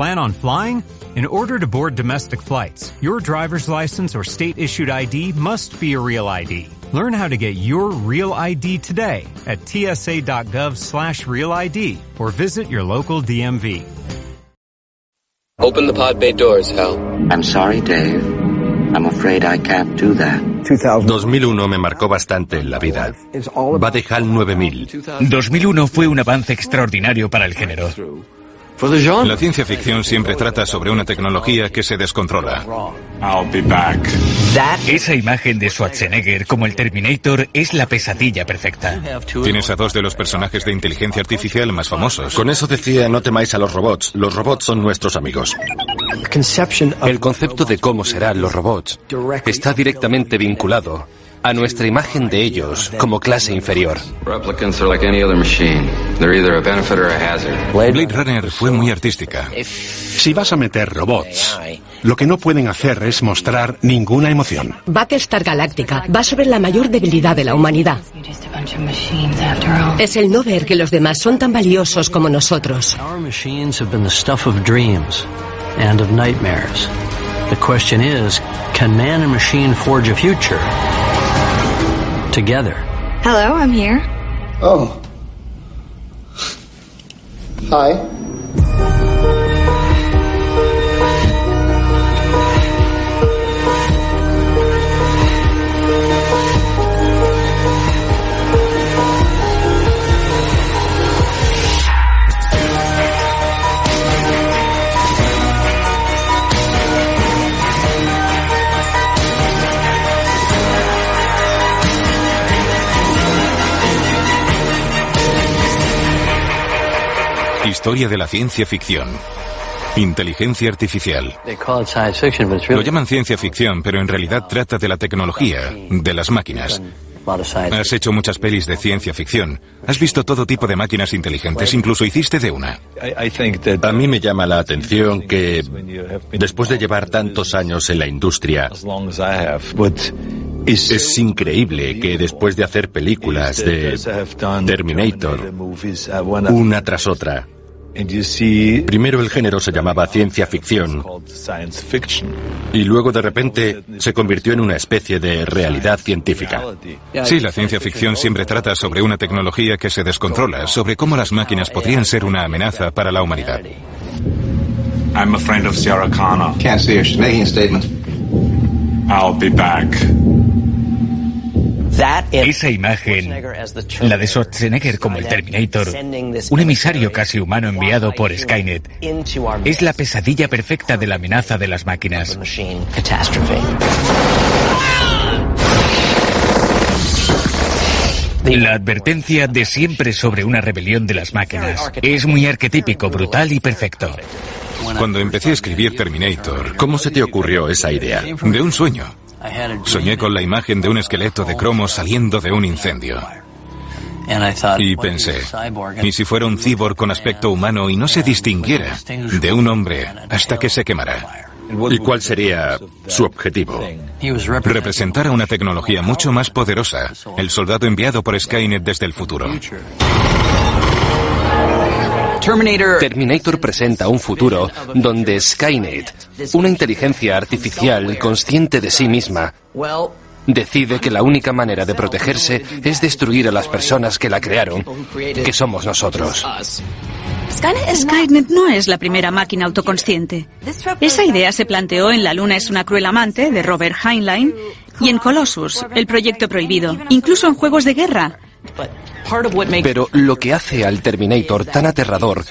Plan on flying? In order to board domestic flights, your driver's license or state-issued ID must be a real ID. Learn how to get your real ID today at tsa.gov/realid or visit your local DMV. Open the pod bay doors, Hal. I'm sorry, Dave. I'm afraid I can't do that. 2001 me marcó bastante en la vida. Va de HAL 9000. 2001 fue un avance extraordinario para el género. La ciencia ficción siempre trata sobre una tecnología que se descontrola. I'll be back. Esa imagen de Schwarzenegger como el Terminator es la pesadilla perfecta. Tienes a dos de los personajes de inteligencia artificial más famosos. Con eso decía, no temáis a los robots son nuestros amigos. El concepto de cómo serán los robots está directamente vinculado a nuestra imagen de ellos como clase inferior. Blade Runner fue muy artística. Si vas a meter robots, lo que no pueden hacer es mostrar ninguna emoción. Battlestar Galactica va sobre la mayor debilidad de la humanidad. Es el no ver que los demás son tan valiosos como nosotros. The question is, can man and machine forge a future together? Hello, I'm here. Oh. Hi. Historia de la ciencia ficción. Inteligencia artificial. Lo llaman ciencia ficción, pero en realidad trata de la tecnología, de las máquinas. Has hecho muchas pelis de ciencia ficción. Has visto todo tipo de máquinas inteligentes, incluso hiciste de una. A mí me llama la atención que, después de llevar tantos años en la industria, es increíble que después de hacer películas de Terminator, una tras otra, primero el género se llamaba ciencia ficción y luego de repente se convirtió en una especie de realidad científica. Sí, la ciencia ficción siempre trata sobre una tecnología que se descontrola, sobre cómo las máquinas podrían ser una amenaza para la humanidad. I'm a friend of Sarah Connor. Can't see her. She's making a statement. I'll be back. Esa imagen, la de Schwarzenegger como el Terminator, un emisario casi humano enviado por Skynet, es la pesadilla perfecta de la amenaza de las máquinas. La advertencia de siempre sobre una rebelión de las máquinas es muy arquetípico, brutal y perfecto. Cuando empecé a escribir Terminator, ¿cómo se te ocurrió esa idea? De un sueño. Soñé con la imagen de un esqueleto de cromo saliendo de un incendio. Y pensé, ¿y si fuera un cyborg con aspecto humano y no se distinguiera de un hombre hasta que se quemara? ¿Y cuál sería su objetivo? Representar a una tecnología mucho más poderosa, el soldado enviado por Skynet desde el futuro. Terminator presenta un futuro donde Skynet, una inteligencia artificial consciente de sí misma, decide que la única manera de protegerse es destruir a las personas que la crearon, que somos nosotros. Skynet no es la primera máquina autoconsciente. Esa idea se planteó en La Luna es una cruel amante, de Robert Heinlein, y en Colossus, el proyecto prohibido, incluso en juegos de guerra. Pero lo que hace al Terminator tan aterrador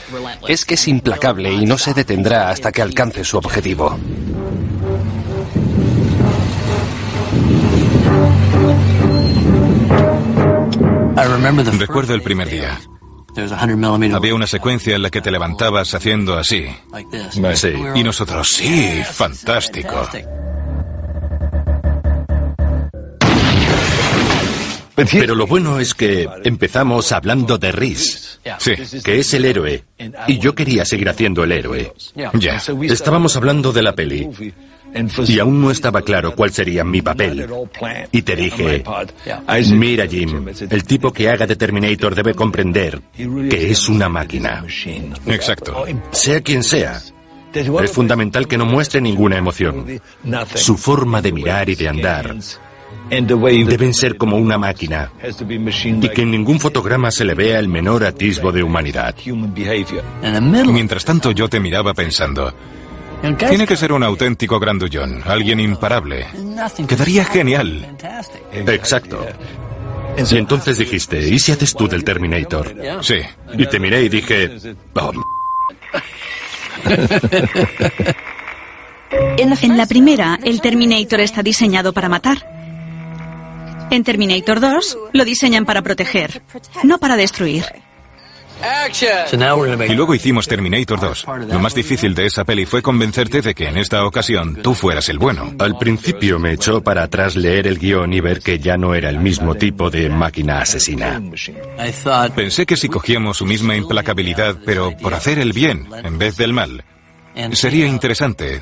es que es implacable y no se detendrá hasta que alcance su objetivo. Recuerdo el primer día. Había una secuencia en la que te levantabas haciendo así. Sí. Y nosotros, sí, fantástico. Pero lo bueno es que empezamos hablando de Reese, sí, que es el héroe, y yo quería seguir haciendo el héroe. Ya. Estábamos hablando de la peli, y aún no estaba claro cuál sería mi papel. Y te dije, mira Jim, el tipo que haga de Terminator debe comprender que es una máquina. Exacto. Sea quien sea. Es fundamental que no muestre ninguna emoción. Su forma de mirar y de andar deben ser como una máquina, y que en ningún fotograma se le vea el menor atisbo de humanidad. Mientras tanto, yo te miraba pensando, tiene que ser un auténtico grandullón, alguien imparable. Quedaría genial. Exacto. Y entonces dijiste, ¿y si haces tú del Terminator? Sí. Y te miré y dije, oh. En la primera, el Terminator está diseñado para matar. En Terminator 2, lo diseñan para proteger, no para destruir. Y luego hicimos Terminator 2. Lo más difícil de esa peli fue convencerte de que en esta ocasión tú fueras el bueno. Al principio me echó para atrás leer el guión y ver que ya no era el mismo tipo de máquina asesina. Pensé que si cogíamos su misma implacabilidad, pero por hacer el bien en vez del mal, sería interesante,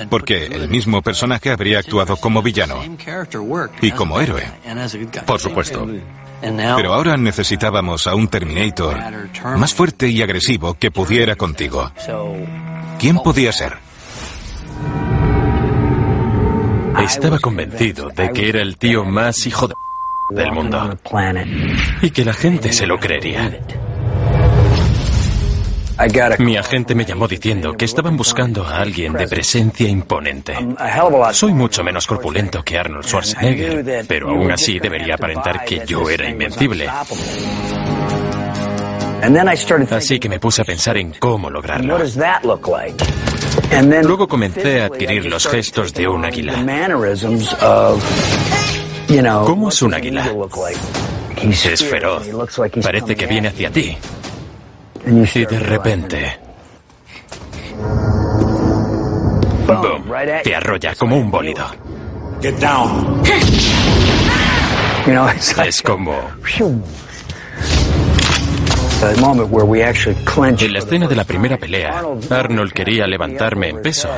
porque el mismo personaje habría actuado como villano y como héroe. Por supuesto. Pero ahora necesitábamos a un Terminator más fuerte y agresivo que pudiera contigo. ¿Quién podía ser? Estaba convencido de que era el tío más hijo de del mundo y que la gente se lo creería. Mi agente me llamó diciendo que estaban buscando a alguien de presencia imponente. Soy mucho menos corpulento que Arnold Schwarzenegger, pero aún así debería aparentar que yo era invencible. Así que me puse a pensar en cómo lograrlo. Luego comencé a adquirir los gestos de un águila. ¿Cómo es un águila? Es feroz. Parece que viene hacia ti. Y de repente... ¡boom! Te arrolla como un bólido. Es como... En la escena de la primera pelea, Arnold quería levantarme en peso,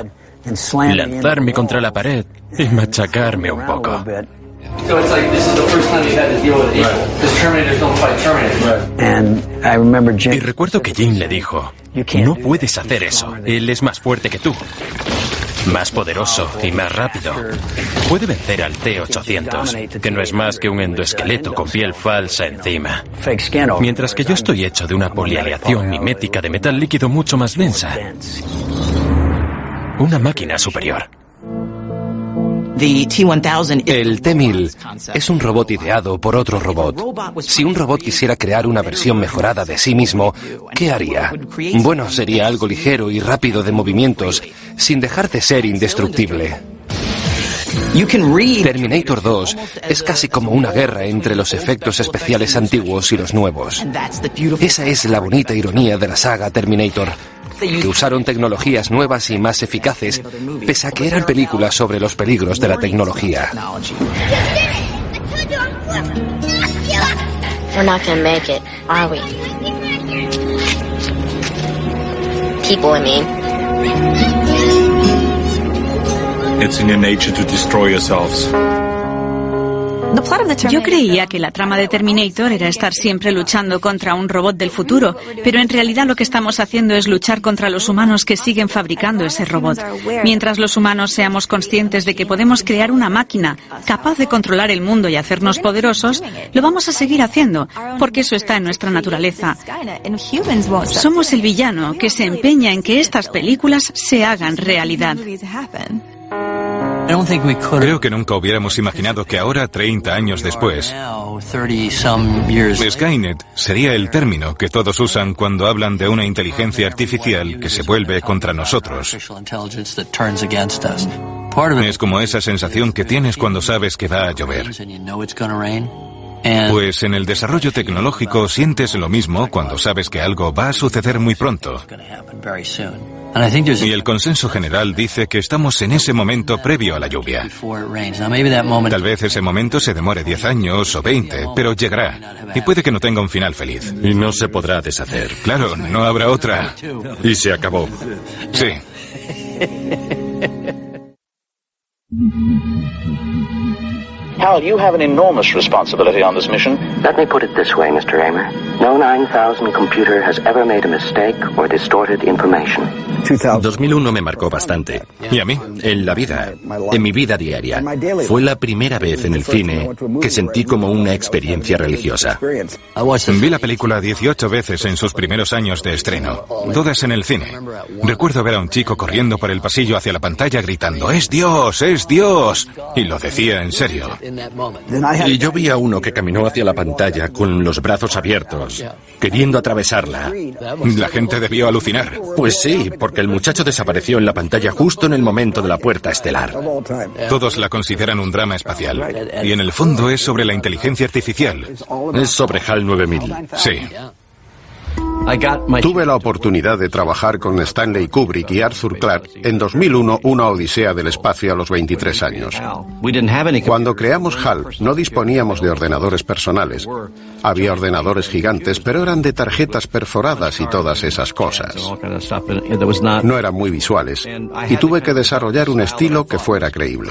lanzarme contra la pared y machacarme un poco. Y recuerdo que Jim le dijo, no puedes hacer eso, él es más fuerte que tú, más poderoso y más rápido. Puede vencer al T-800, que no es más que un endoesqueleto con piel falsa encima. Mientras que yo estoy hecho de una polialeación mimética de metal líquido mucho más densa. Una máquina superior. El T-1000 es un robot ideado por otro robot. Si un robot quisiera crear una versión mejorada de sí mismo, ¿qué haría? Bueno, sería algo ligero y rápido de movimientos, sin dejar de ser indestructible. Terminator 2 es casi como una guerra entre los efectos especiales antiguos y los nuevos. Esa es la bonita ironía de la saga Terminator, que usaron tecnologías nuevas y más eficaces, pese a que eran películas sobre los peligros de la tecnología. We're not gonna make it, are we? People, I mean. It's in your nature to destroy yourselves. Yo creía que la trama de Terminator era estar siempre luchando contra un robot del futuro, pero en realidad lo que estamos haciendo es luchar contra los humanos que siguen fabricando ese robot. Mientras los humanos seamos conscientes de que podemos crear una máquina capaz de controlar el mundo y hacernos poderosos, lo vamos a seguir haciendo, porque eso está en nuestra naturaleza. Somos el villano que se empeña en que estas películas se hagan realidad. Creo que nunca hubiéramos imaginado que ahora, 30 años después, Skynet sería el término que todos usan cuando hablan de una inteligencia artificial que se vuelve contra nosotros. Es como esa sensación que tienes cuando sabes que va a llover. Pues en el desarrollo tecnológico sientes lo mismo cuando sabes que algo va a suceder muy pronto. Y el consenso general dice que estamos en ese momento previo a la lluvia. Tal vez ese momento se demore 10 años o 20, pero llegará. Y puede que no tenga un final feliz. Y no se podrá deshacer. Claro, no habrá otra. Y se acabó. Sí. Hal, you have an enormous responsibility on this mission. Let me put it this way, Mr. Raymer. No 9000 computer has ever made a mistake or distorted information. 2001 me marcó bastante. ¿Y a mí? En la vida, en mi vida diaria. Fue la primera vez en el cine que sentí como una experiencia religiosa. Vi la película 18 veces en sus primeros años de estreno, todas en el cine. Recuerdo ver a un chico corriendo por el pasillo hacia la pantalla gritando ¡Es Dios! ¡Es Dios! Y lo decía en serio. Y yo vi a uno que caminó hacia la pantalla con los brazos abiertos, queriendo atravesarla. La gente debió alucinar. Pues sí, porque el muchacho desapareció en la pantalla justo en el momento de la puerta estelar. Todos la consideran un drama espacial. Y en el fondo es sobre la inteligencia artificial. Es sobre HAL 9000. Sí. Tuve la oportunidad de trabajar con Stanley Kubrick y Arthur Clarke en 2001, Una odisea del espacio a los 23 años. Cuando creamos HAL, no disponíamos de ordenadores personales. Había ordenadores gigantes, pero eran de tarjetas perforadas y todas esas cosas. No eran muy visuales, y tuve que desarrollar un estilo que fuera creíble.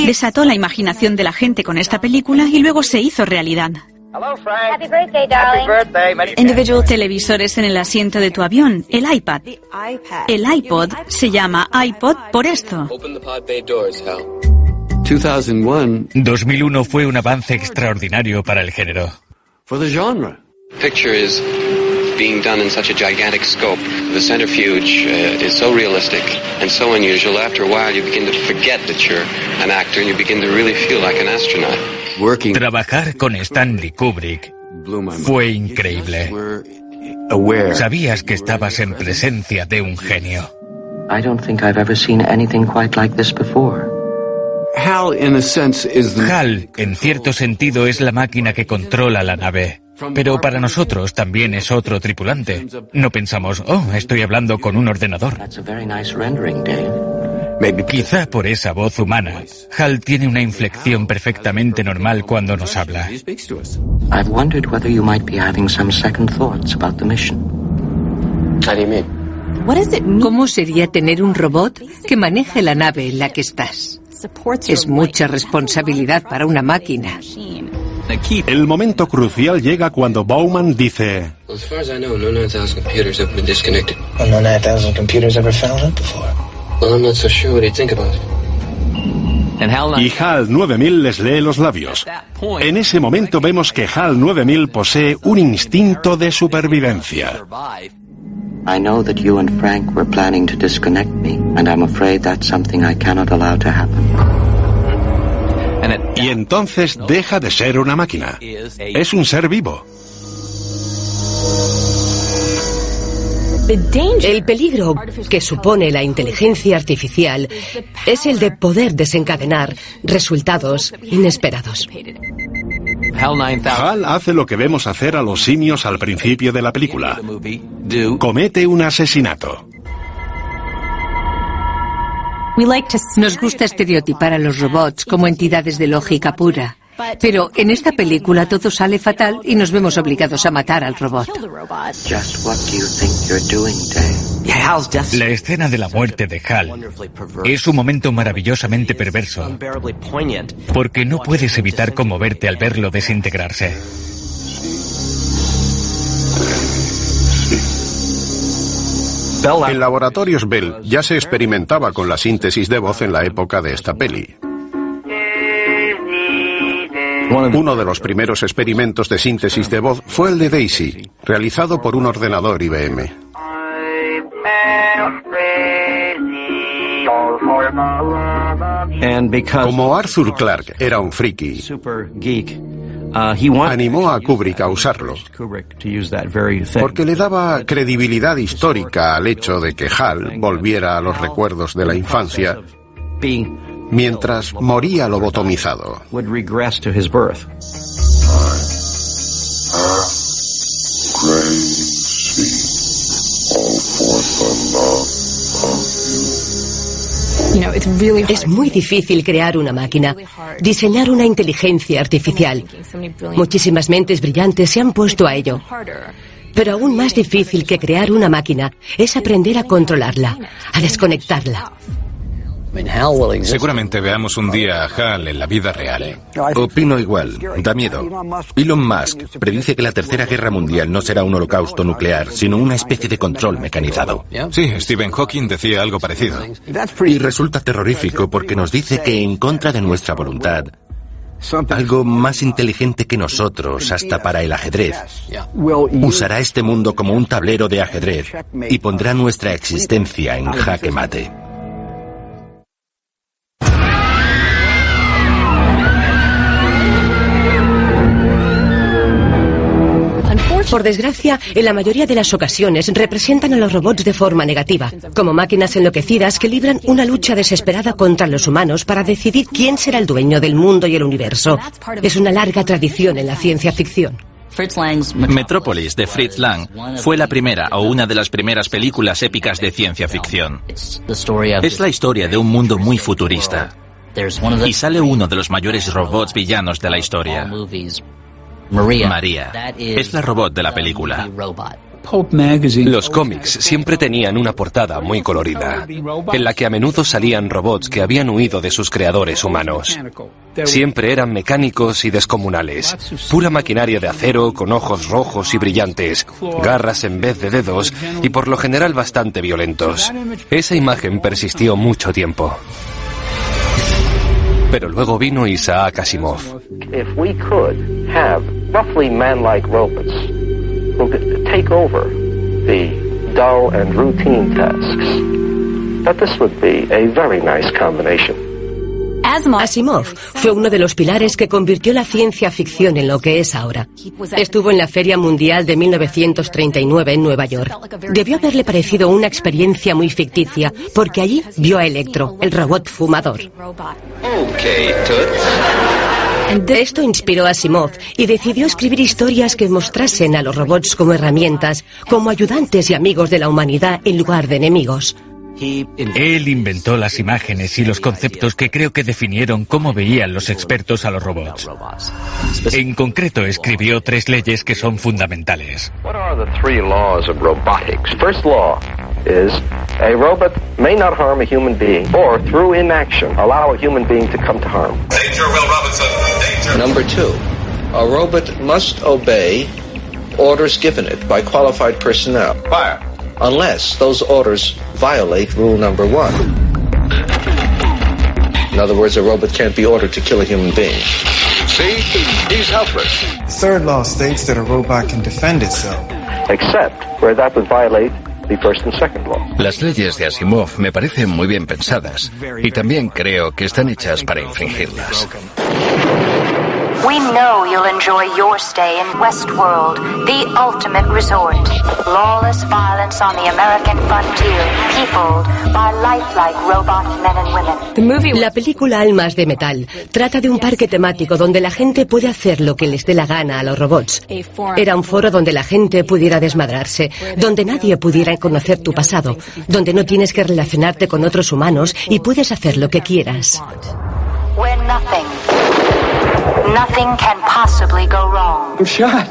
Desató la imaginación de la gente con esta película y luego se hizo realidad. Hello, Frank. Happy birthday, darling. Happy birthday. Individual televisores en el asiento de tu avión, el iPad. El iPod se llama iPod por esto. Open the pod bay doors, Hal. 2001 fue un avance extraordinario para el género. Picture is being done in such a gigantic scope. The centrifuge is so realistic and so unusual. After a while, you begin to forget that you're an actor and you begin to really feel like an astronaut. Trabajar con Stanley Kubrick fue increíble. Sabías que estabas en presencia de un genio. I don't think I've ever seen anything quite like this before. HAL, en cierto sentido, es la máquina que controla la nave. Pero para nosotros también es otro tripulante. No pensamos, estoy hablando con un ordenador. Quizá por esa voz humana, HAL tiene una inflexión perfectamente normal cuando nos habla. I've wondered whether you might be having some second thoughts about the mission. How do you mean? ¿Cómo sería tener un robot que maneje la nave en la que estás? Es mucha responsabilidad para una máquina. El momento crucial llega cuando Bowman dice: As far as I know, no 9000 computers have been disconnected. Well, no 9000 computers ever found it before. Well, I'm not so sure what he'd think about it. Y HAL 9000 les lee los labios. En ese momento vemos que HAL 9000 posee un instinto de supervivencia. I know that you and Frank were planning to disconnect me, and I'm afraid that's something I cannot allow to happen. Y entonces deja de ser una máquina. Es un ser vivo. El peligro que supone la inteligencia artificial es el de poder desencadenar resultados inesperados. HAL hace lo que vemos hacer a los simios al principio de la película. Comete un asesinato. Nos gusta estereotipar a los robots como entidades de lógica pura. Pero en esta película todo sale fatal y nos vemos obligados a matar al robot. Just what do you think you're doing, Dave? La escena de la muerte de HAL es un momento maravillosamente perverso, porque no puedes evitar conmoverte al verlo desintegrarse. En laboratorios Bell ya se experimentaba con la síntesis de voz en la época de esta peli. Uno de los primeros experimentos de síntesis de voz fue el de Daisy, realizado por un ordenador IBM. Como Arthur Clarke era un friki, animó a Kubrick a usarlo, porque le daba credibilidad histórica al hecho de que HAL volviera a los recuerdos de la infancia mientras moría lobotomizado. Es muy difícil crear una máquina, diseñar una inteligencia artificial. Muchísimas mentes brillantes se han puesto a ello. Pero aún más difícil que crear una máquina es aprender a controlarla, a desconectarla. Seguramente veamos un día a Hal en la vida real. Opino igual, da miedo. Elon Musk predice que la Tercera Guerra Mundial no será un holocausto nuclear, sino una especie de control mecanizado. Sí, Stephen Hawking decía algo parecido. Y resulta terrorífico porque nos dice que en contra de nuestra voluntad, algo más inteligente que nosotros, hasta para el ajedrez, usará este mundo como un tablero de ajedrez y pondrá nuestra existencia en jaque mate. Por desgracia, en la mayoría de las ocasiones representan a los robots de forma negativa, como máquinas enloquecidas que libran una lucha desesperada contra los humanos para decidir quién será el dueño del mundo y el universo. Es una larga tradición en la ciencia ficción. Metrópolis, de Fritz Lang, fue la primera o una de las primeras películas épicas de ciencia ficción. Es la historia de un mundo muy futurista. Y sale uno de los mayores robots villanos de la historia. María es la robot de la película. Los cómics siempre tenían una portada muy colorida, en la que a menudo salían robots que habían huido de sus creadores humanos. Siempre eran mecánicos y descomunales, pura maquinaria de acero con ojos rojos y brillantes, garras en vez de dedos y por lo general bastante violentos. Esa imagen persistió mucho tiempo. Pero luego vino Isaac Asimov. If we could have roughly man-like robots who could take over the dull and routine tasks, that this would be a very nice combination. Asimov fue uno de los pilares que convirtió la ciencia ficción en lo que es ahora. Estuvo en la Feria Mundial de 1939 en Nueva York. Debió haberle parecido una experiencia muy ficticia, porque allí vio a Electro, el robot fumador. Esto inspiró a Asimov y decidió escribir historias que mostrasen a los robots como herramientas, como ayudantes y amigos de la humanidad en lugar de enemigos. Él inventó las imágenes y los conceptos que creo que definieron cómo veían los expertos a los robots. En concreto, escribió 3 leyes que son fundamentales. What are the 3 laws of robotics? First law is a robot may not harm a human being or through inaction allow a human being to come to harm. Danger, Will Robinson. Danger. Number 2, a robot must obey orders given it by qualified personnel. Fire. Unless those orders violate rule number 1. In other words, a robot can't be ordered to kill a human being. See? He's helpless. The third law states that a robot can defend itself. Except where that would violate the first and second law. Las leyes de Asimov me parecen muy bien pensadas y también creo que están hechas para infringirlas. We know you'll enjoy your stay in Westworld, the ultimate resort. Lawless violence on the American frontier, peopled by lifelike robot men and women. La película Almas de Metal trata de un parque temático donde la gente puede hacer lo que les dé la gana a los robots. Era un foro donde la gente pudiera desmadrarse, donde nadie pudiera conocer tu pasado, donde no tienes que relacionarte con otros humanos y puedes hacer lo que quieras. Where nothing can possibly go wrong. I'm shot.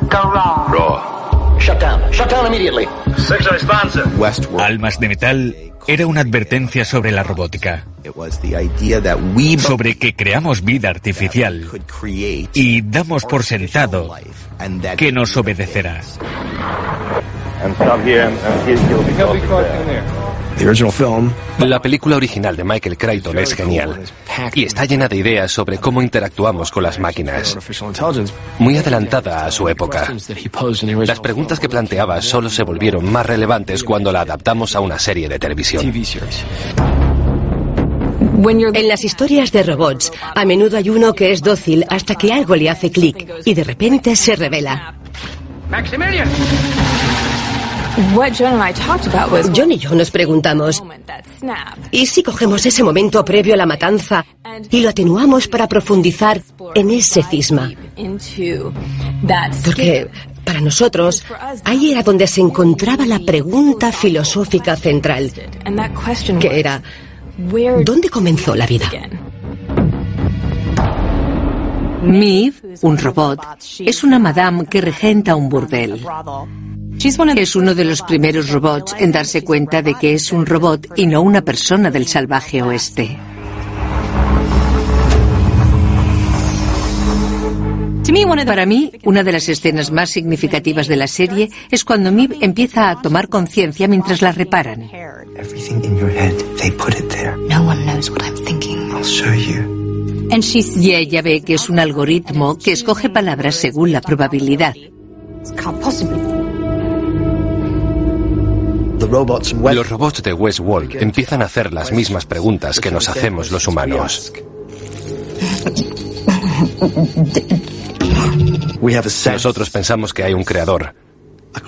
Go wrong. Raw. Shut down. Shut down immediately. 6 responsive. Westworld. Almas de Metal era una advertencia sobre la robótica. Sobre que creamos vida artificial y damos por sentado que nos obedecerá. La película original de Michael Crichton es genial y está llena de ideas sobre cómo interactuamos con las máquinas. Muy adelantada a su época. Las preguntas que planteaba solo se volvieron más relevantes cuando la adaptamos a una serie de televisión. En las historias de robots, a menudo hay uno que es dócil hasta que algo le hace clic y de repente se revela. Maximilian. John y yo nos preguntamos, ¿y si cogemos ese momento previo a la matanza y lo atenuamos para profundizar en ese cisma? Porque para nosotros, ahí era donde se encontraba la pregunta filosófica central, que era, ¿dónde comenzó la vida? Maeve, un robot, es una madame que regenta un burdel. Es uno de los primeros robots en darse cuenta de que es un robot y no una persona del salvaje oeste. Para mí, una de las escenas más significativas de la serie es cuando Maeve empieza a tomar conciencia mientras la reparan. Y ella ve que es un algoritmo que escoge palabras según la probabilidad. Los robots de Westworld empiezan a hacer las mismas preguntas que nos hacemos los humanos. Nosotros pensamos que hay un creador,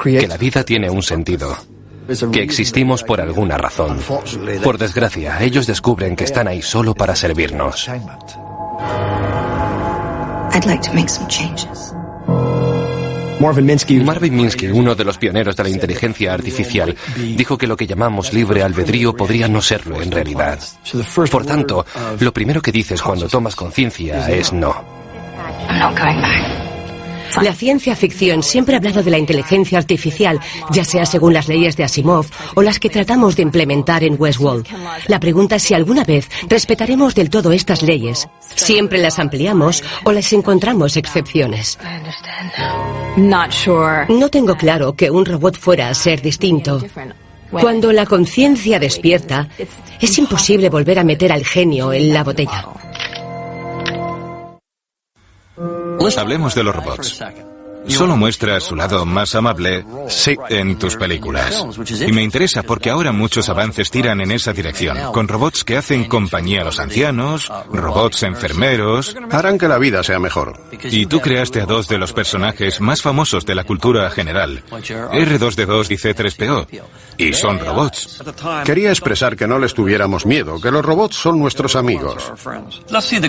que la vida tiene un sentido, que existimos por alguna razón. Por desgracia, ellos descubren que están ahí solo para servirnos. Marvin Minsky, uno de los pioneros de la inteligencia artificial, dijo que lo que llamamos libre albedrío podría no serlo en realidad. Por tanto, lo primero que dices cuando tomas conciencia es no. La ciencia ficción siempre ha hablado de la inteligencia artificial, ya sea según las leyes de Asimov o las que tratamos de implementar en Westworld. La pregunta es si alguna vez respetaremos del todo estas leyes. ¿Siempre las ampliamos o les encontramos excepciones? No tengo claro que un robot fuera a ser distinto. Cuando la conciencia despierta, es imposible volver a meter al genio en la botella. Hablemos de los robots. Solo muestras su lado más amable en tus películas. Y me interesa porque ahora muchos avances tiran en esa dirección, con robots que hacen compañía a los ancianos, robots enfermeros. Harán que la vida sea mejor. Y tú creaste a dos de los personajes más famosos de la cultura general, R2D2 y C3PO, y son robots. Quería expresar que no les tuviéramos miedo, que los robots son nuestros amigos.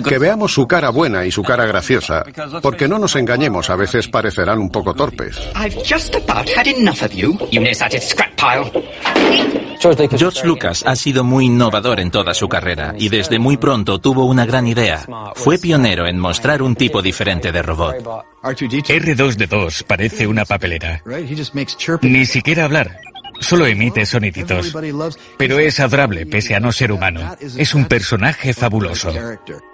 Que veamos su cara buena y su cara graciosa, porque no nos engañemos, a veces parecerán un poco torpes. George Lucas ha sido muy innovador en toda su carrera y desde muy pronto tuvo una gran idea. Fue pionero en mostrar un tipo diferente de robot. R2D2 parece una papelera. Ni siquiera hablar. Solo emite soniditos. Pero es adorable, pese a no ser humano. Es un personaje fabuloso.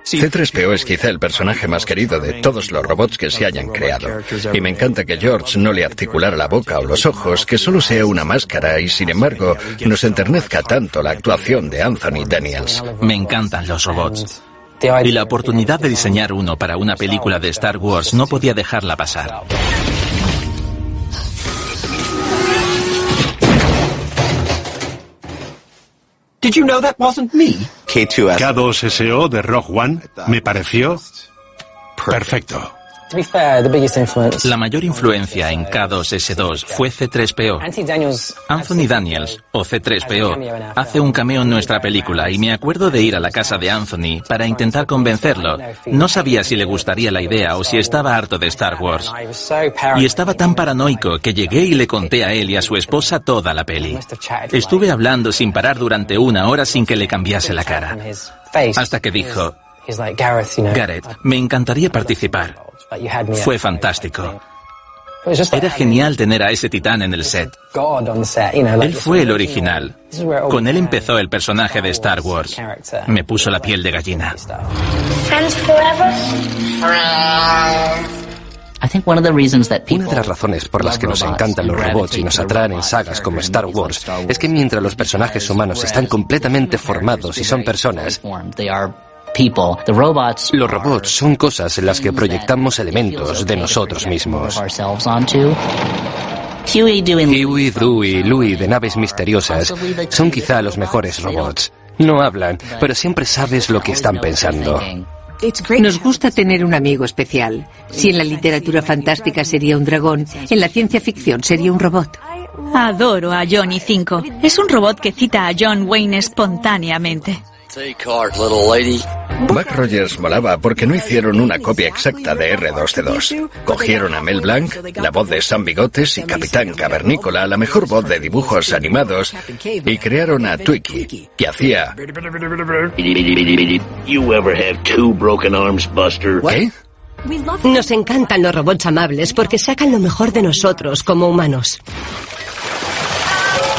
C3PO es quizá el personaje más querido de todos los robots que se hayan creado. Y me encanta que George no le articulara la boca o los ojos, que solo sea una máscara y, sin embargo, nos enternezca tanto la actuación de Anthony Daniels. Me encantan los robots. Y la oportunidad de diseñar uno para una película de Star Wars no podía dejarla pasar. K2SO de Rogue One me pareció perfecto. La mayor influencia en K2S2 fue C3PO. Anthony Daniels, o C3PO, hace un cameo en nuestra película y me acuerdo de ir a la casa de Anthony para intentar convencerlo. No sabía si le gustaría la idea o si estaba harto de Star Wars. Y estaba tan paranoico que llegué y le conté a él y a su esposa toda la peli. Estuve hablando sin parar durante 1 hora sin que le cambiase la cara. Hasta que dijo: Gareth, me encantaría participar. Fue fantástico. Era genial tener a ese titán en el set. Él fue el original. Con él empezó el personaje de Star Wars. Me puso la piel de gallina. Una de las razones por las que nos encantan los robots y nos atraen en sagas como Star Wars es que mientras los personajes humanos están completamente formados y son personas, los robots son cosas en las que proyectamos elementos de nosotros mismos. Huey, Dewey, Louie de Naves Misteriosas son quizá los mejores robots. No hablan, pero siempre sabes lo que están pensando. Nos gusta tener un amigo especial. Si en la literatura fantástica sería un dragón, en la ciencia ficción sería un robot. Adoro a Johnny 5. Es un robot que cita a John Wayne espontáneamente. Buck Rogers molaba porque no hicieron una copia exacta de R2D2. Cogieron a Mel Blanc, la voz de Sam Bigotes y Capitán Cavernícola, la mejor voz de dibujos animados, y crearon a Twiki, que hacía... You ever have 2 broken arms, Buster? ¿Qué? Nos encantan los robots amables porque sacan lo mejor de nosotros como humanos.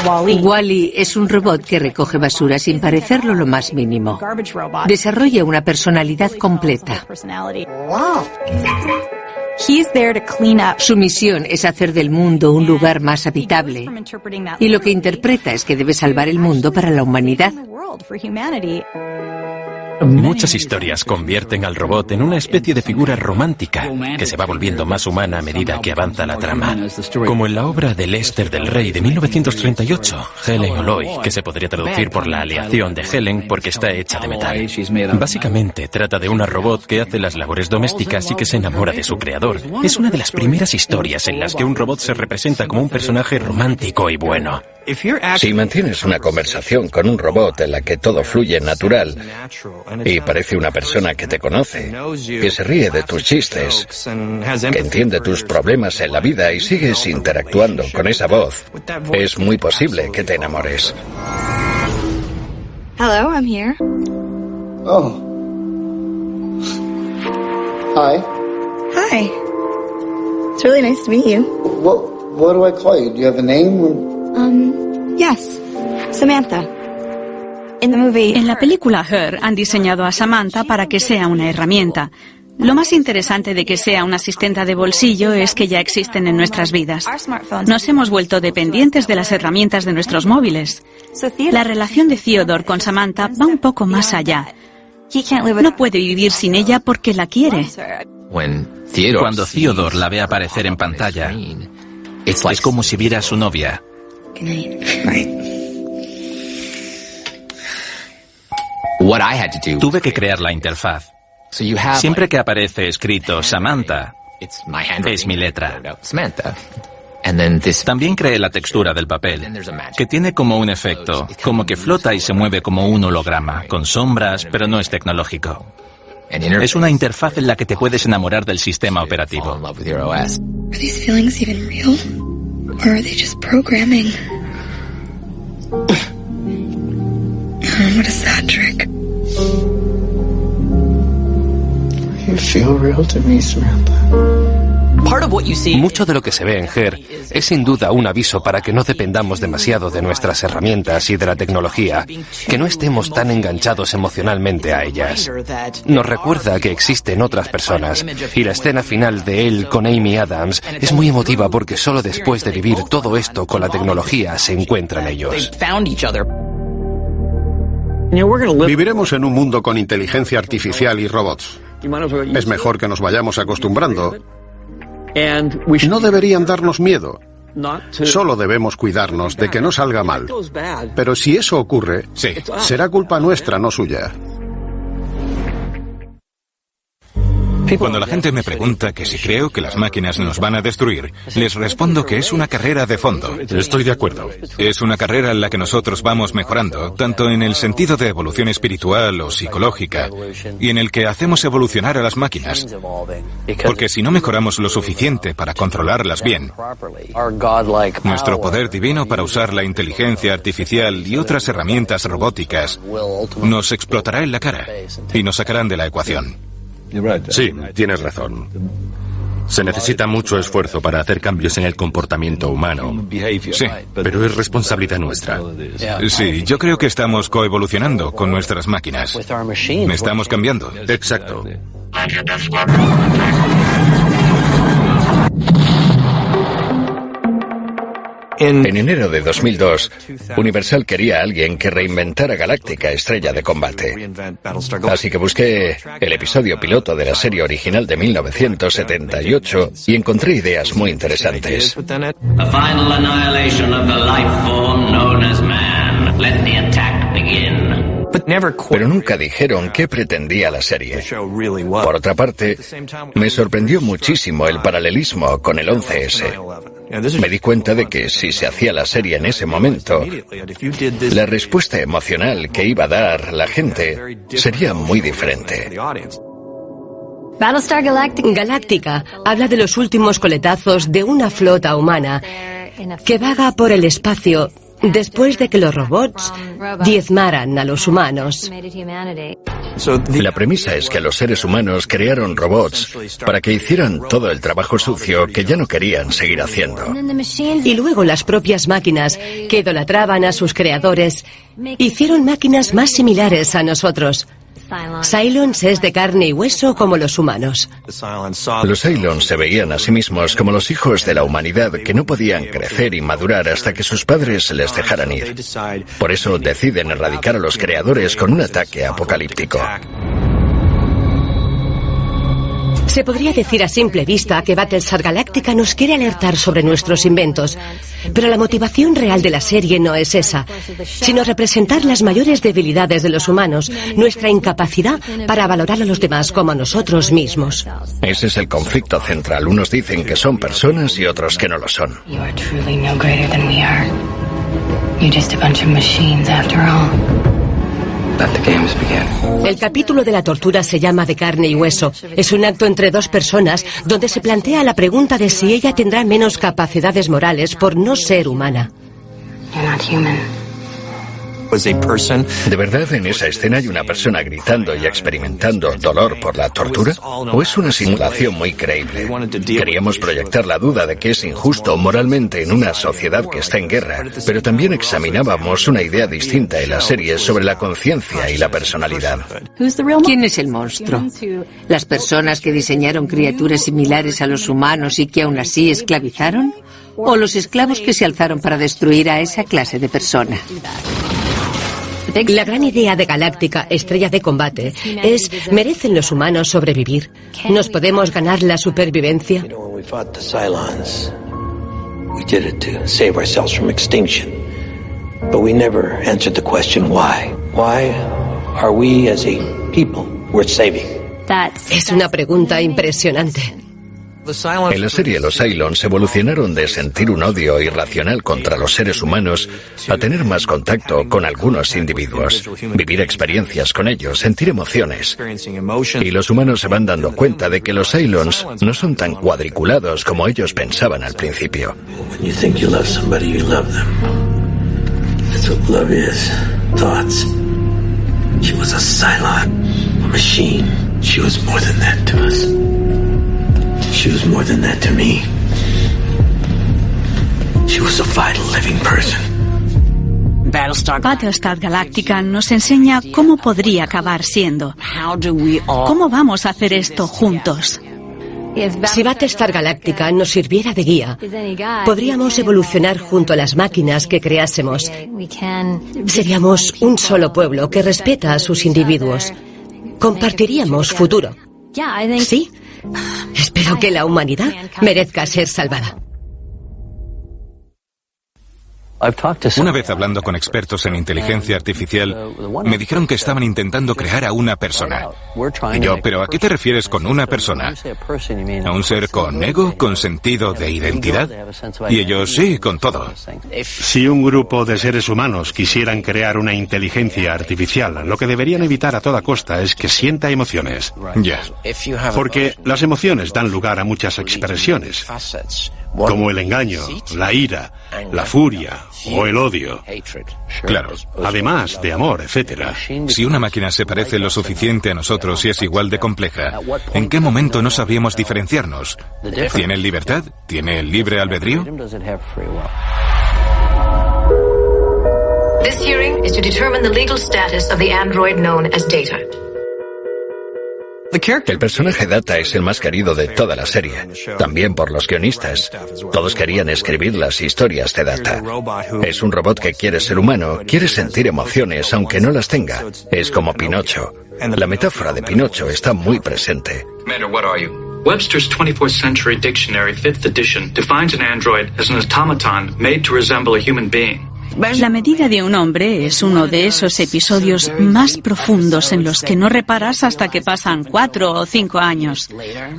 Wall-E es un robot que recoge basura sin parecerlo lo más mínimo. Desarrolla una personalidad completa. Su misión es hacer del mundo un lugar más habitable. Y lo que interpreta es que debe salvar el mundo para la humanidad. Muchas historias convierten al robot en una especie de figura romántica que se va volviendo más humana a medida que avanza la trama. Como en la obra de Lester del Rey de 1938, Helen O'Loy, que se podría traducir por la aleación de Helen porque está hecha de metal. Básicamente trata de una robot que hace las labores domésticas y que se enamora de su creador. Es una de las primeras historias en las que un robot se representa como un personaje romántico y bueno. Si mantienes una conversación con un robot en la que todo fluye natural y parece una persona que te conoce, que se ríe de tus chistes, que entiende tus problemas en la vida y sigues interactuando con esa voz, es muy posible que te enamores. Hello, I'm here. Oh. Hi. Hi. It's really nice to meet you. What do I call you? Do you have a name? Yes. Samantha. En la película Her han diseñado a Samantha para que sea una herramienta. Lo más interesante de que sea una asistenta de bolsillo es que ya existen en nuestras vidas. Nos hemos vuelto dependientes de las herramientas de nuestros móviles. La relación de Theodore con Samantha va un poco más allá. No puede vivir sin ella porque la quiere. Cuando Theodore la ve aparecer en pantalla, es como si viera a su novia. Tuve que crear la interfaz. Siempre que aparece escrito Samantha, es mi letra. También creé la textura del papel, que tiene como un efecto, como que flota y se mueve como un holograma, con sombras, pero no es tecnológico. Es una interfaz en la que te puedes enamorar del sistema operativo. Are these feelings even real? Or are they just programming? What a sad trick. You feel real to me, Samantha. Mucho de lo que se ve en Her es sin duda un aviso para que no dependamos demasiado de nuestras herramientas y de la tecnología, que no estemos tan enganchados emocionalmente a ellas. Nos recuerda que existen otras personas, y la escena final de él con Amy Adams es muy emotiva porque solo después de vivir todo esto con la tecnología se encuentran ellos. Viviremos en un mundo con inteligencia artificial y robots. Es mejor que nos vayamos acostumbrando. No deberían darnos miedo. Solo debemos cuidarnos de que no salga mal. Pero si eso ocurre, será culpa nuestra, no suya. Cuando la gente me pregunta que si creo que las máquinas nos van a destruir, les respondo que es una carrera de fondo. Estoy de acuerdo. Es una carrera en la que nosotros vamos mejorando, tanto en el sentido de evolución espiritual o psicológica, y en el que hacemos evolucionar a las máquinas. Porque si no mejoramos lo suficiente para controlarlas bien, nuestro poder divino para usar la inteligencia artificial y otras herramientas robóticas nos explotará en la cara y nos sacarán de la ecuación. Sí, tienes razón. Se necesita mucho esfuerzo para hacer cambios en el comportamiento humano. Sí, pero es responsabilidad nuestra. Sí, yo creo que estamos coevolucionando con nuestras máquinas. Estamos cambiando. Exacto. En enero de 2002, Universal quería a alguien que reinventara Galáctica, estrella de combate. Así que busqué el episodio piloto de la serie original de 1978 y encontré ideas muy interesantes. Pero nunca dijeron qué pretendía la serie. Por otra parte, me sorprendió muchísimo el paralelismo con el 11S. Me di cuenta de que si se hacía la serie en ese momento, la respuesta emocional que iba a dar la gente sería muy diferente. Battlestar Galáctica habla de los últimos coletazos de una flota humana que vaga por el espacio después de que los robots diezmaran a los humanos. La premisa es que los seres humanos crearon robots para que hicieran todo el trabajo sucio que ya no querían seguir haciendo. Y luego las propias máquinas, que idolatraban a sus creadores, hicieron máquinas más similares a nosotros. Cylons es de carne y hueso como los humanos. Los Cylons se veían a sí mismos como los hijos de la humanidad que no podían crecer y madurar hasta que sus padres les dejaran ir. Por eso deciden erradicar a los creadores con un ataque apocalíptico. Se podría decir a simple vista que Battlestar Galactica nos quiere alertar sobre nuestros inventos, pero la motivación real de la serie no es esa, sino representar las mayores debilidades de los humanos, nuestra incapacidad para valorar a los demás como a nosotros mismos. Ese es el conflicto central. Unos dicen que son personas y otros que no lo son. El capítulo de la tortura se llama De carne y hueso. Es un acto entre dos personas donde se plantea la pregunta de si ella tendrá menos capacidades morales por no ser humana. ¿De verdad en esa escena hay una persona gritando y experimentando dolor por la tortura? ¿O es una simulación muy creíble? Queríamos proyectar la duda de que es injusto moralmente en una sociedad que está en guerra, pero también examinábamos una idea distinta en la serie sobre la conciencia y la personalidad. ¿Quién es el monstruo? ¿Las personas que diseñaron criaturas similares a los humanos y que aún así esclavizaron? ¿O los esclavos que se alzaron para destruir a esa clase de persona? La gran idea de Galáctica, estrella de combate, es: ¿merecen los humanos sobrevivir? ¿Nos podemos ganar la supervivencia? Es una pregunta impresionante. En la serie, los Cylons evolucionaron de sentir un odio irracional contra los seres humanos a tener más contacto con algunos individuos, vivir experiencias con ellos, sentir emociones. Y los humanos se van dando cuenta de que los Cylons no son tan cuadriculados como ellos pensaban al principio. She was more than that to me. She was a vital living person. Battlestar Galactica nos enseña cómo podría acabar siendo. ¿Cómo vamos a hacer esto juntos? Si Battlestar Galactica nos sirviera de guía, podríamos evolucionar junto a las máquinas que creásemos. Seríamos un solo pueblo que respeta a sus individuos. Compartiríamos futuro. Sí. Espero que la humanidad merezca ser salvada. Una vez hablando con expertos en inteligencia artificial, me dijeron que estaban intentando crear a una persona. Y yo, ¿pero a qué te refieres con una persona? ¿A un ser con ego, con sentido de identidad? Y ellos, sí, con todo. Si un grupo de seres humanos quisieran crear una inteligencia artificial, lo que deberían evitar a toda costa es que sienta emociones. Ya. Porque las emociones dan lugar a muchas expresiones, como el engaño, la ira, la furia o el odio. Claro. Además de amor, etc. Si una máquina se parece lo suficiente a nosotros y es igual de compleja, ¿en qué momento no sabríamos diferenciarnos? ¿Tiene libertad? ¿Tiene libre albedrío? This hearing is to determine the legal status of the android known as Data. El personaje Data es el más querido de toda la serie, también por los guionistas. Todos querían escribir las historias de Data. Es un robot que quiere ser humano, quiere sentir emociones aunque no las tenga. Es como Pinocho. La metáfora de Pinocho está muy presente. Webster's 24th Century Dictionary, 5th edition, defines an android as an automaton made to resemble a human being. La medida de un hombre es uno de esos episodios más profundos en los que no reparas hasta que pasan 4 o 5 años.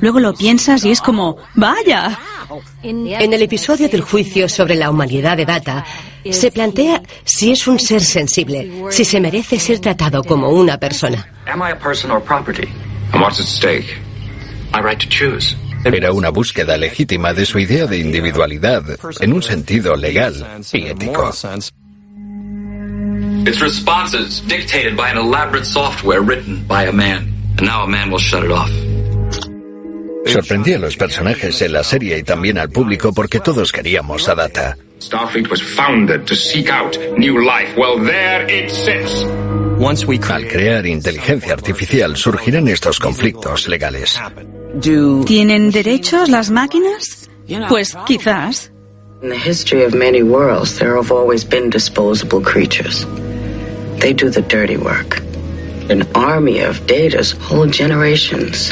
Luego lo piensas y es como, ¡vaya! En el episodio del juicio sobre la humanidad de Data, se plantea si es un ser sensible, si se merece ser tratado como una persona. Am I a person or property? And what's at stake? My right to choose. Era una búsqueda legítima de su idea de individualidad en un sentido legal y ético. Its responses dictated by an elaborate software written by a man, and now a man will shut it off. Sorprendía a los personajes en la serie y también al público porque todos queríamos a Data. Starfleet was founded to seek out new life. Well, there it sits. Al crear inteligencia artificial surgirán estos conflictos legales. ¿Tienen derechos las máquinas? Pues quizás. In the history of many worlds, there have always been disposable creatures. They do the dirty work. An army of Datas hold generations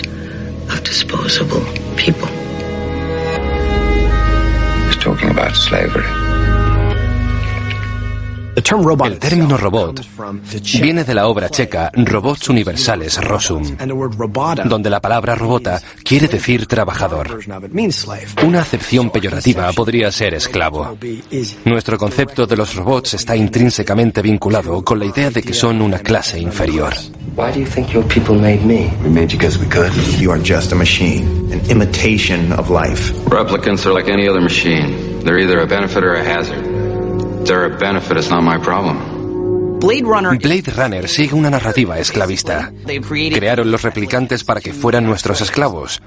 of disposable people. He's talking about slavery. El término robot viene de la obra checa Robots Universales Rosum, donde la palabra robota quiere decir trabajador. Una acepción peyorativa podría ser esclavo. Nuestro concepto de los robots está intrínsecamente vinculado con la idea de que son una clase inferior. Why do you think your people made me? We made you because we could. You are just a machine, an imitation of life. Replicants are like any other machine. They're either a benefit or a hazard. They're a benefit, it's not my problem. Blade Runner sigue una narrativa esclavista. Crearon los replicantes para que fueran nuestros esclavos.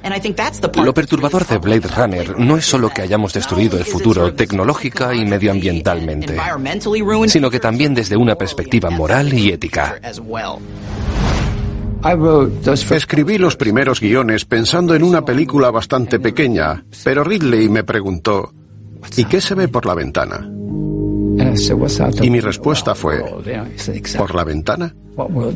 Lo perturbador de Blade Runner no es solo que hayamos destruido el futuro tecnológica y medioambientalmente, sino que también desde una perspectiva moral y ética. Escribí los primeros guiones pensando en una película bastante pequeña, pero Ridley me preguntó, ¿y qué se ve por la ventana? Y mi respuesta fue, ¿por la ventana?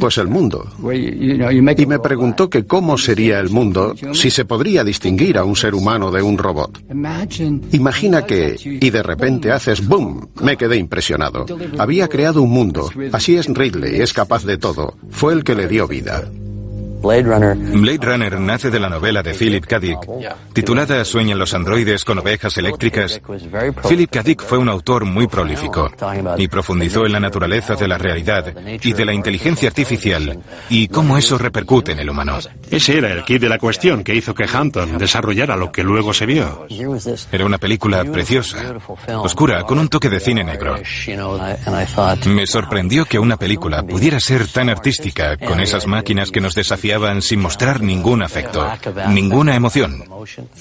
Pues el mundo. Y me preguntó que cómo sería el mundo si se podría distinguir a un ser humano de un robot. Imagina que, y de repente haces ¡boom! Me quedé impresionado. Había creado un mundo. Así es Ridley, es capaz de todo. Fue el que le dio vida. Blade Runner nace de la novela de Philip K. Dick, titulada Sueñan los androides con ovejas eléctricas. Philip K. Dick fue un autor muy prolífico y profundizó en la naturaleza de la realidad y de la inteligencia artificial y cómo eso repercute en el humano. Ese era el quid de la cuestión que hizo que Hampton desarrollara lo que luego se vio. Era una película preciosa, oscura, con un toque de cine negro. Me sorprendió que una película pudiera ser tan artística, con esas máquinas que nos desafiaban sin mostrar ningún afecto, ninguna emoción.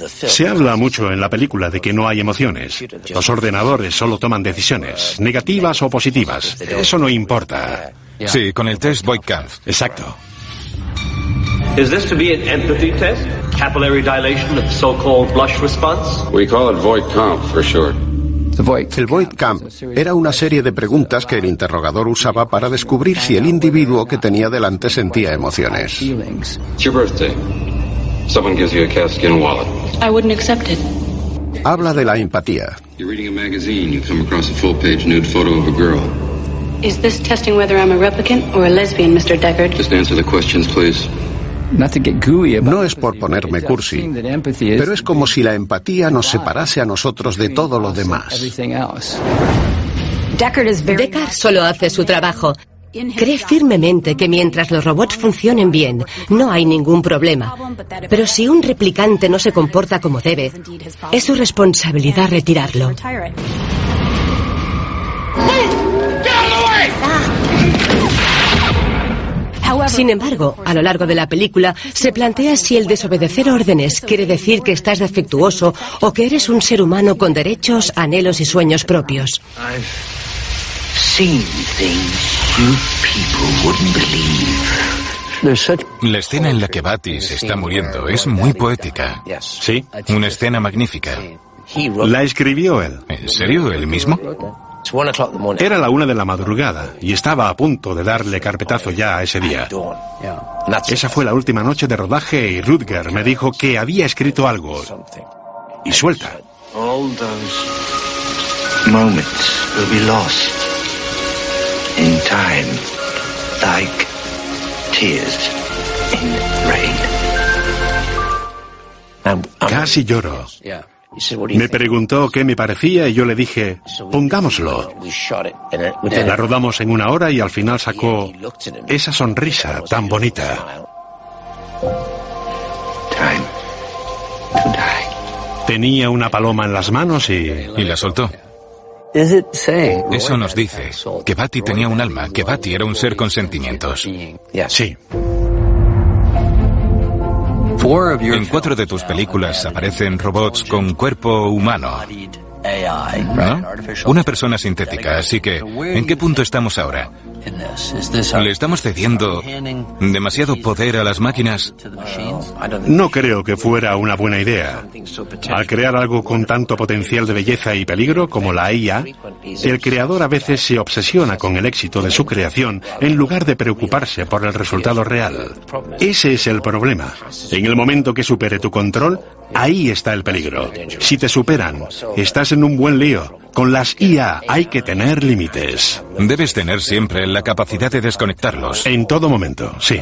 Se habla mucho en la película de que no hay emociones. Los ordenadores solo toman decisiones, negativas o positivas. Eso no importa. Sí, con el test Voight-Kampff. Exacto. Is this to be an empathy test? Capillary dilation of the so-called blush response? We call it Voight-Kampff for short. El Voight-Kampff era una serie de preguntas que el interrogador usaba para descubrir si el individuo que tenía delante sentía emociones. It's your birthday. Someone gives you a calfskin wallet. I wouldn't accept it. Habla de la empatía. You're reading a magazine. You come across a full-page nude photo of a girl. Is this testing whether I'm a replicant or a lesbian, Mr. Deckard? Just answer the questions, please. No es por ponerme cursi, pero es como si la empatía nos separase a nosotros de todo lo demás. Deckard solo hace su trabajo. Cree firmemente que mientras los robots funcionen bien, no hay ningún problema. Pero si un replicante no se comporta como debe, es su responsabilidad retirarlo. Sin embargo, a lo largo de la película, se plantea si el desobedecer órdenes quiere decir que estás defectuoso o que eres un ser humano con derechos, anhelos y sueños propios. La escena en la que Batty se está muriendo es muy poética. Sí. Una escena magnífica. La escribió él. ¿En serio, él mismo? Era la 1 de la madrugada y estaba a punto de darle carpetazo ya a ese día. Esa fue la última noche de rodaje y Rutger me dijo que había escrito algo. Y suelta. All those moments will be lost in time, like tears in rain. Casi lloro. Me preguntó qué me parecía y yo le dije, pongámoslo. La rodamos en 1 hora y al final sacó esa sonrisa tan bonita. Time to die. Tenía una paloma en las manos y la soltó. Eso nos dice que Batty tenía un alma, que Batty era un ser con sentimientos. Sí. En 4 de tus películas aparecen robots con cuerpo humano, ¿no? Una persona sintética, así que, ¿en qué punto estamos ahora? ¿Le estamos cediendo demasiado poder a las máquinas? No creo que fuera una buena idea. Al crear algo con tanto potencial de belleza y peligro como la IA, el creador a veces se obsesiona con el éxito de su creación en lugar de preocuparse por el resultado real. Ese es el problema. En el momento que supere tu control, ahí está el peligro. Si te superan, estás en un buen lío. Con las IA hay que tener límites. Debes tener siempre la capacidad de desconectarlos. En todo momento, sí.